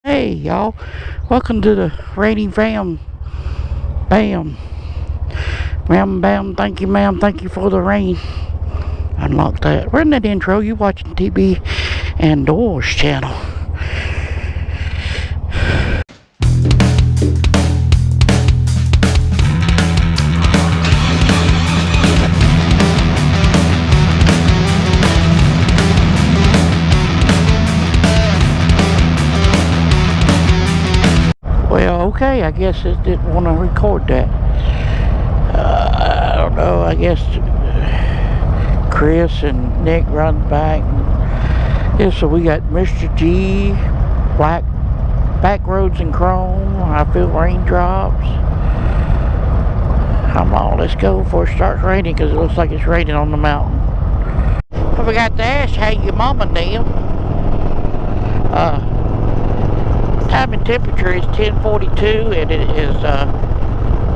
Hey y'all, welcome to the rainy VAMM. Bam. Bam, bam, thank you ma'am, thank you for the rain. Unlock that. We're in that intro, you watching TB and Doors channel. Well, okay, I guess it didn't want to record that. I don't know, I guess Chris and Nick run back. Yeah, so we got Mr. G, Black Back Roads and Chrome, I Feel Raindrops. Come on, let's go before it starts raining, because it looks like it's raining on the mountain. I forgot to ask how your mama damn. Time and temperature is 10:42 and it is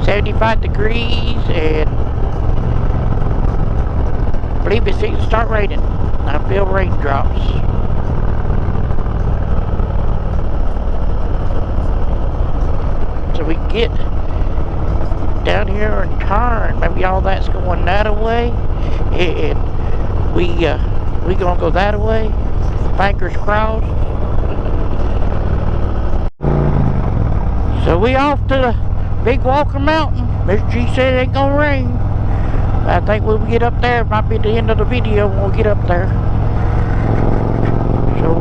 75 degrees, and I believe it's going to start raining. I feel raindrops. So we get down here and turn. Maybe all that's going that way, and we gonna go that way. Fingers crossed. So we off to the Big Walker Mountain. Mr. G said it ain't gonna rain. I think when we get up there, it might be the end of the video when we get up there. So,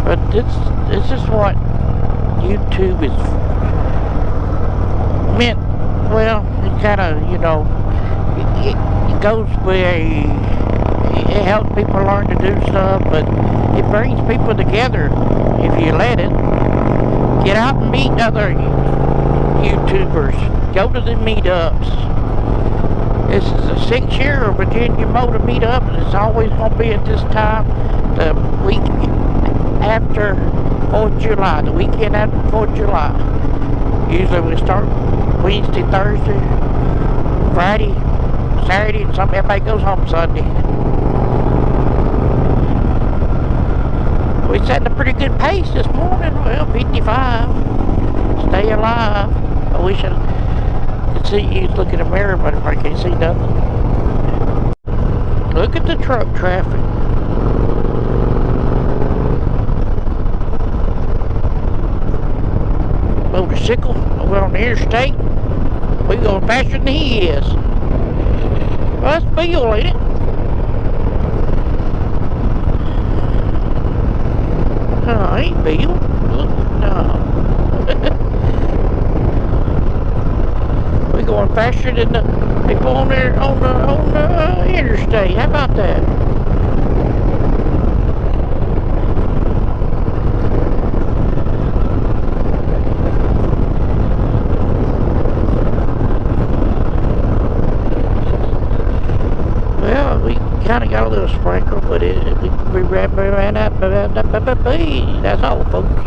but this is what YouTube is meant. Well, it kind of, you know, it goes where it helps people learn to do stuff, but it brings people together if you let it. Get out and meet other YouTubers. Go to the meetups. This is the 6th year of Virginia Motor Meetup, and it's always going to be at this time, the week after 4th of July, the weekend after 4th of July. Usually we start Wednesday, Thursday, Friday, Saturday, and everybody goes home Sunday. We set a pretty good pace this morning. Well, 55. Stay alive. I wish I could see you look in the mirror, but I can't see nothing. Look at the truck traffic. Motorcycle over on the interstate. We going faster than he is. Well, that's Bill, ain't it? No, ain't Bill. No. We going faster than the people on there on the interstate. How about that? Kind of got a little sprinkle, but we ran up. That's all, folks.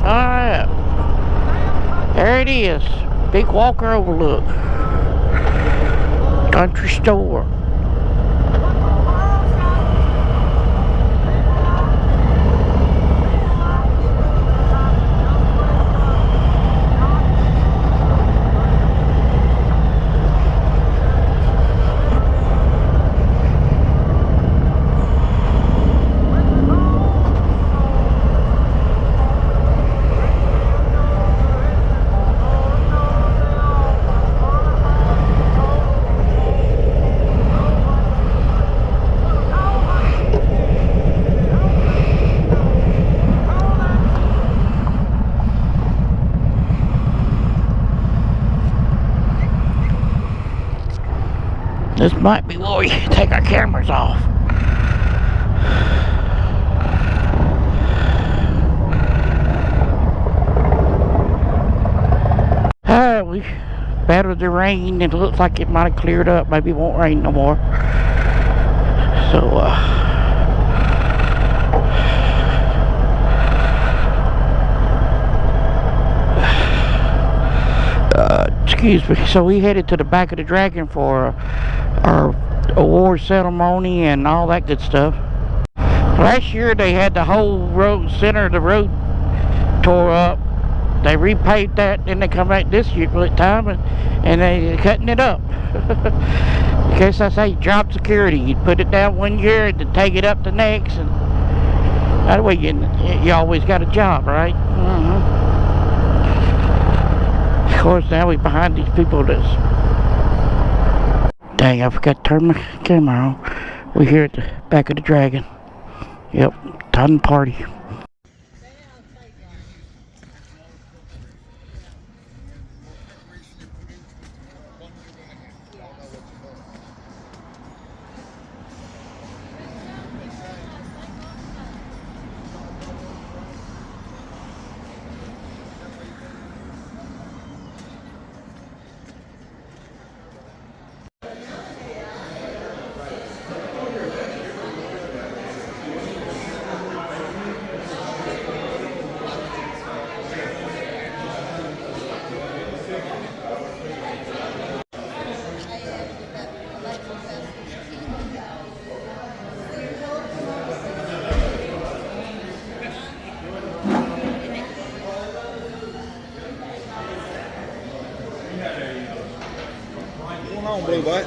Alright. There it is. Big Walker Overlook. Country store. This might be where we take our cameras off. We battered the rain, and it looks like it might have cleared up. Maybe it won't rain no more. So, Excuse me. So we headed to the back of the Dragon for our award ceremony and all that good stuff. Last year they had the whole road, center of the road tore up. They repaved that, then they come back this year time and they're cutting it up. I guess I say job security. You put it down one year and then take it up the next, and that way you always got a job, right? Of course, now we're behind these people that's... Dang, I forgot to turn my camera on. We're here at the back of the Dragon. Yep, time to party.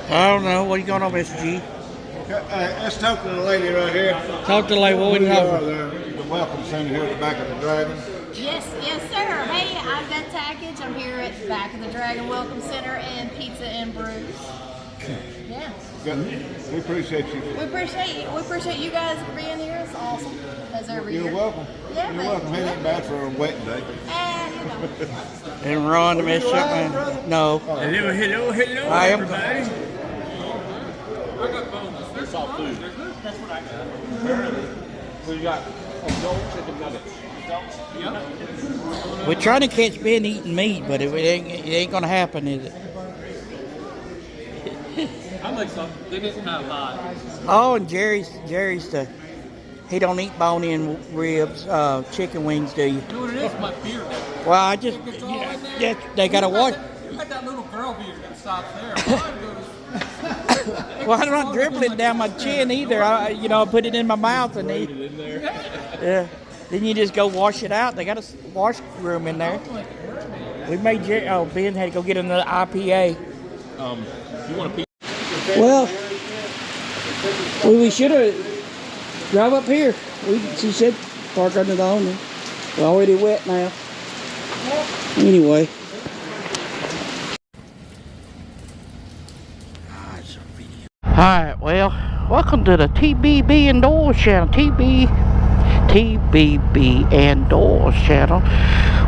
I don't know. What are you going on, Mr. G? Let's talk to the lady right here. Talk to the lady. What we talking? The welcome center here at the back of the Dragon. Yes, sir. Hey, I'm Beth Tackage. I'm here at the back of the Dragon Welcome Center and Pizza and Brews. Yeah. We appreciate you. We appreciate you guys being here. It's awesome. As every year. You're welcome. Yeah, You're welcome. It ain't bad for a wet day. You know. And Ron, the Mr. Man. No. Hello, I am. everybody. I got bones. It's all food. That's what I got. So you got adult chicken nuggets. Yep. We're trying to catch Ben eating meat, but it ain't gonna happen, is it? I like some. They didn't have a lot. Oh, and Jerry's he don't eat bone-in ribs, chicken wings, do you? You know what it is? My beard. Well, I just, they gotta watch. You got that little girl beard that stops there. Well, I'm not dribbling down my chin either. I put it in my mouth and eat. Yeah. Then you just go wash it out. They got a wash room in there. We made Ben had to go get another IPA. You want a piece? Well, we should have drive up here. She said park under the awning. We're already wet now. Anyway. Alright, well, welcome to the TBB Indoors channel. TBB Indoors channel.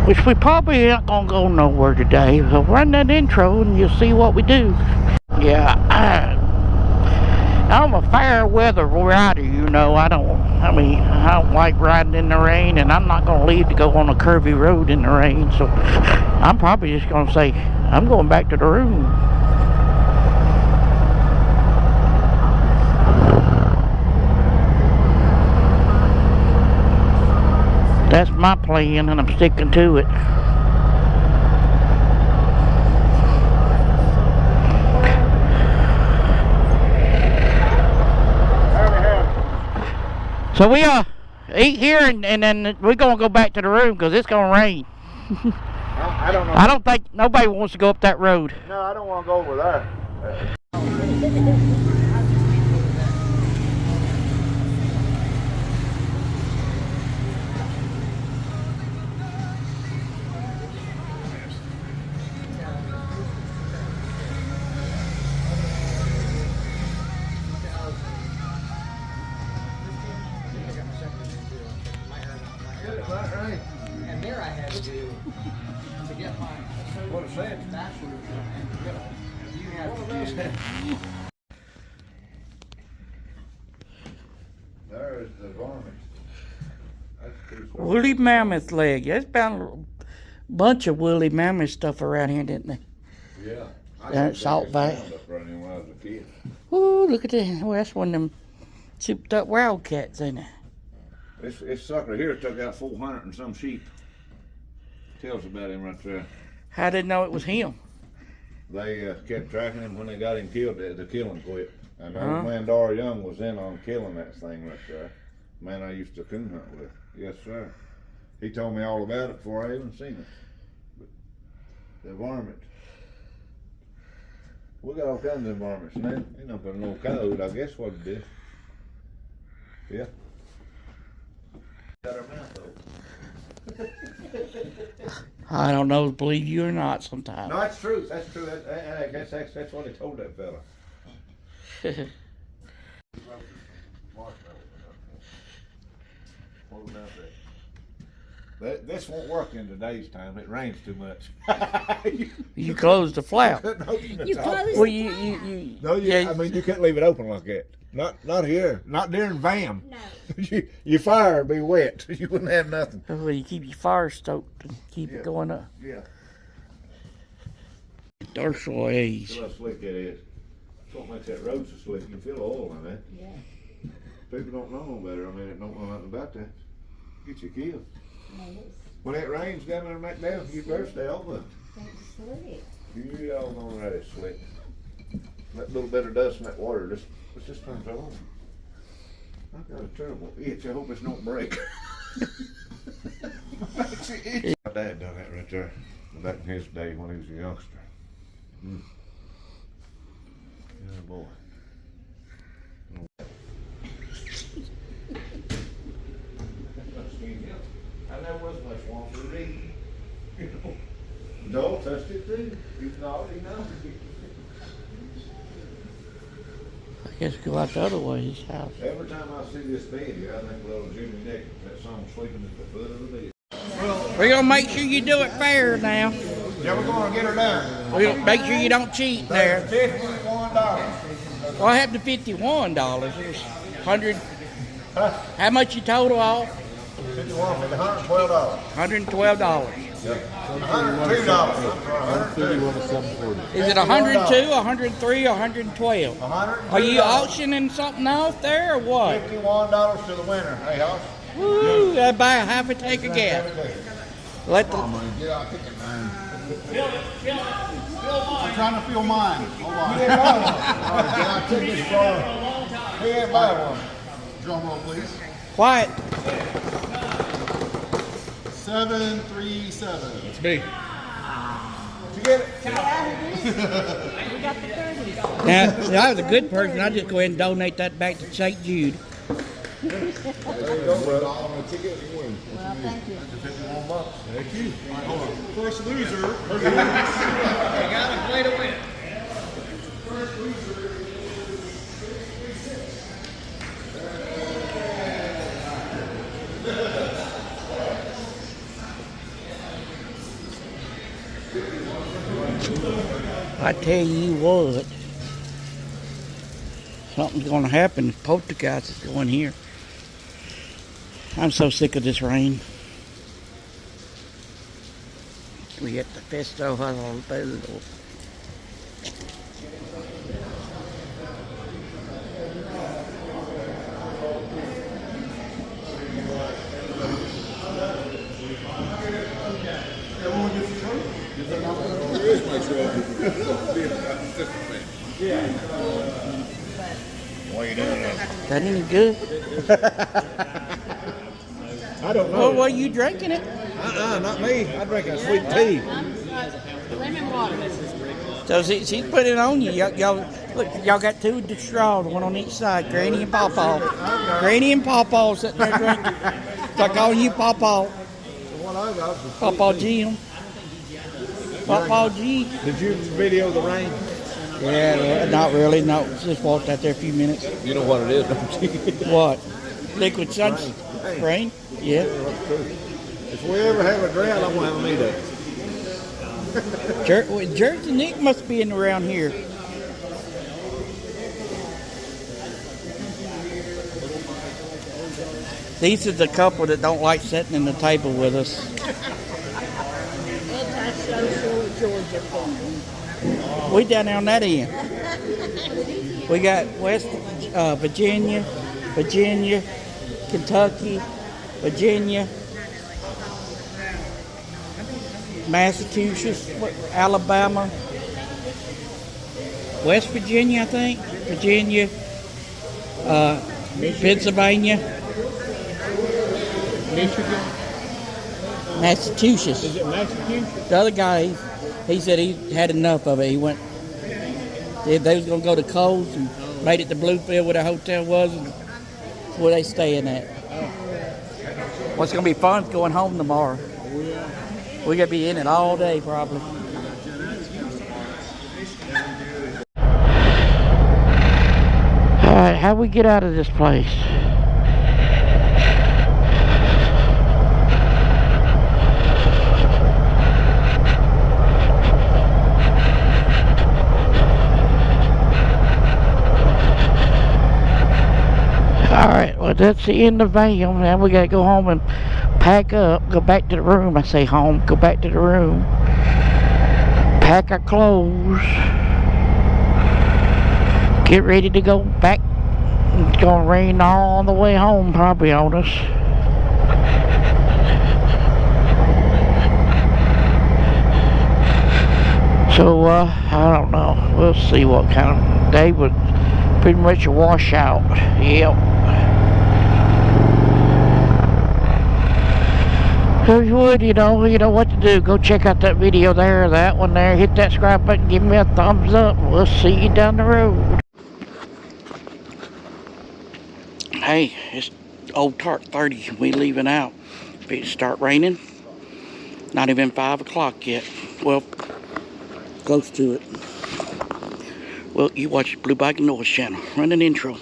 Which we probably not going to go nowhere today. So run that intro and you'll see what we do. Yeah, I'm a fair weather rider, you know. I don't like riding in the rain, and I'm not going to leave to go on a curvy road in the rain. So I'm probably just going to say, I'm going back to the room. That's my plan, and I'm sticking to it. So we eat here and then we're gonna go back to the room because it's gonna rain. I don't know. I don't think nobody wants to go up that road. No, I don't want to go over there. And there I had to do to get my bachelor's. You have to do that. There's the varmint. That's too small. Woolly mammoth leg. There's found a bunch of woolly mammoth stuff around here, didn't they? Yeah. That Salt Bay. Up running when I was a kid. Ooh, look at that. Well, that's one of them souped up wildcats, ain't it? This sucker here took out 400 and some sheep. Tell us about him right there. How did they know it was him? they kept tracking him when they got him killed. The killing quit. And old man Dar Young was in on killing that thing right there. Man I used to coon hunt with. Yes, sir. He told me all about it before I even seen it. But the varmint. We got all kinds of varmints now. Ain't no but no code, I guess what it is. Yeah. Got our mouth open. I don't know, believe you or not sometimes. No, that's true. That's true. That's what he told that fella. This won't work in today's time. It rains too much. You closed the flap. You closed Well, No, yeah. I mean, you can't leave it open like that. Not here. Not during VAMM. No. Your fire would be wet. You wouldn't have nothing. Well, you keep your fire stoked and keep it going up. Yeah. Dorsal A's. See how slick that is. That's what makes that road so slick. You can feel the oil in that. Yeah. People don't know no better. I mean, they don't know nothing about that. Get you killed. No, it's When it rains down there and back down, you better stay over it. slick. You all know that it's slick. That little bit of dust in that water just turns on. I've got a terrible itch. I hope it don't break. My dad done that right there. Back in his day when he was a youngster. Yeah, boy. I never was much one for reading. You know. Joel touched it too. He's naughty now. I guess go out the other way, his house. Every time I see this bed here, I think of little Jimmy Nichols. That song sleeping at the foot of the bed. We're gonna make sure you do it fair now. Yeah, we're gonna get her done. We're gonna make sure you don't cheat there. $51. What happened to $51? It was 100. How much you total off? 51 for the $112. $112. $102. Is it 102, 103, or 112? 102. Are you auctioning something off there or what? $51 to the winner. Hey, house. Woo! I buy a half a tank of gas. Let the Get out, kick it, man. I'm trying to feel mine. Hold on. Get out, take this far. He ain't buy one. Drum roll, please. quiet. 737. It's me. Did you get it? We got the 30s. Now, I was a good person. I'll just go ahead and donate that back to St. Jude. There you go, brother. On the ticket, you win. Well, thank you. $51. Thank you. Hold on. First loser. You gotta play to win. I tell you what, something's going to happen. The poltergeist is going here. I'm so sick of this rain. We at the festival. What are you doing there? That any good? I don't know. Well, what are you drinking it? Not me. I drink a sweet tea. Lemon water. So she's putting it on you. Y'all look. Y'all got two straws, one on each side. Granny and Pawpaw. Granny and Pawpaw sitting there drinking. So I call you Pawpaw. What I got was Pawpaw Jim. Pawpaw G. Did you video the rain? Yeah, not really. No, just walked out there a few minutes. You know what it is, don't you? What? Liquid sunshine? Rain? Yeah. If we ever have a drought, I'm gonna have a meetup. Jersey Nick must be in around here. These are the couple that don't like sitting in the table with us. Anti-social Georgia people. We down there on that end. We got West Virginia, Kentucky, Virginia, Massachusetts, Alabama, West Virginia, I think. Virginia, Pennsylvania, Michigan. Massachusetts. Is it Massachusetts? The other guy, he said he had enough of it. He went, they was going to go to Coles and made it to Bluefield where the hotel was, and where they staying at. What's going to be fun is going home tomorrow. We're going to be in it all day probably. Alright, how we get out of this place? Alright, well that's the end of VAMM. Now we gotta go home and pack up, go back to the room. I say home, go back to the room, pack our clothes, get ready to go back. It's gonna rain all the way home probably on us. So I don't know, we'll see what kind of day, but pretty much a washout. Yep. So if you would, you know what to do. Go check out that video there, that one there. Hit that subscribe button, give me a thumbs up. We'll see you down the road. Hey, it's Old Tart 30. We leaving out. If it start raining, not even 5 o'clock yet. Well, close to it. Well, you watch Blue Bike Noise channel. Run an intro.